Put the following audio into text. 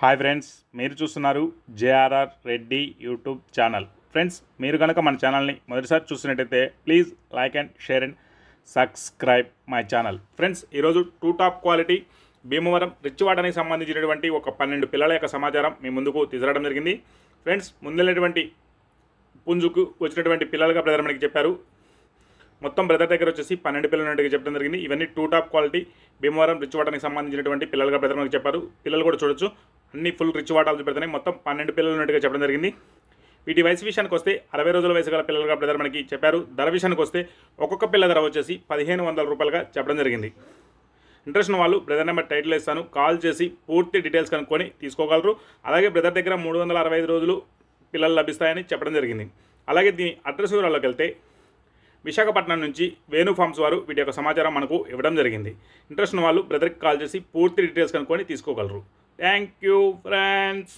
Hi friends, మీరు చూస్తున్నారు JRR Reddy YouTube channel. Friends, మీరు కనుక మన ఛానల్ని మొదటిసారి చూస్తున్నట్టయితే please like and share and subscribe my channel. Friends, ఈరోజు టాప్ క్వాలిటీ భీమవరం రిచ్వాడనికి సంబంధించినటువంటి ఒక 12 పిల్లల యొక్క సమాచారం మీ ముందుకు తీసుకురావడం జరిగింది. ఫ్రెండ్స్, ముందెళ్ళినటువంటి పుంజుకు వచ్చినటువంటి పిల్లలుగా బ్రదర్ మనకి చెప్పారు. మొత్తం బ్రదర్ దగ్గర వచ్చేసి 12 పిల్లలు ఉన్నట్టుగా చెప్పడం జరిగింది. ఇవన్నీ టాప్ క్వాలిటీ భీమవరం రిచ్వాడనికి సంబంధించినటువంటి పిల్లలుగా బ్రదర్ మనకి చెప్పారు. పిల్లలు కూడా చూడొచ్చు, అన్ని ఫుల్ రిచ్ వాటాలు చూపెడుతున్నాయి. మొత్తం 12 పిల్లలు ఉన్నట్టుగా చెప్పడం జరిగింది. వీటి వయసు విషయానికి వస్తే 60 రోజుల వయసు గల పిల్లలుగా బ్రదర్ మనకి చెప్పారు. ధర విషయానికి వస్తే ఒక్కొక్క పిల్ల ధర వచ్చేసి 1500 రూపాయలుగా చెప్పడం జరిగింది. ఇంట్రెస్ట్ ఉన్న వాళ్ళు బ్రదర్ నెంబర్ టైటిల్ ఇస్తాను, కాల్ చేసి పూర్తి డీటెయిల్స్ కనుక్కొని తీసుకోగలరు. అలాగే బ్రదర్ దగ్గర 365 రోజులు పిల్లలు లభిస్తాయని చెప్పడం జరిగింది. అలాగే దీని అడ్రస్ వివరాల్లోకి వెళ్తే విశాఖపట్నం నుంచి వేణు ఫార్మ్స్ వారు వీటి యొక్క సమాచారం మనకు ఇవ్వడం జరిగింది. ఇంట్రెస్ట్ ఉన్న వాళ్ళు బ్రదర్కి కాల్ చేసి పూర్తి డీటెయిల్స్ కనుక్కొని తీసుకోగలరు. Thank you friends.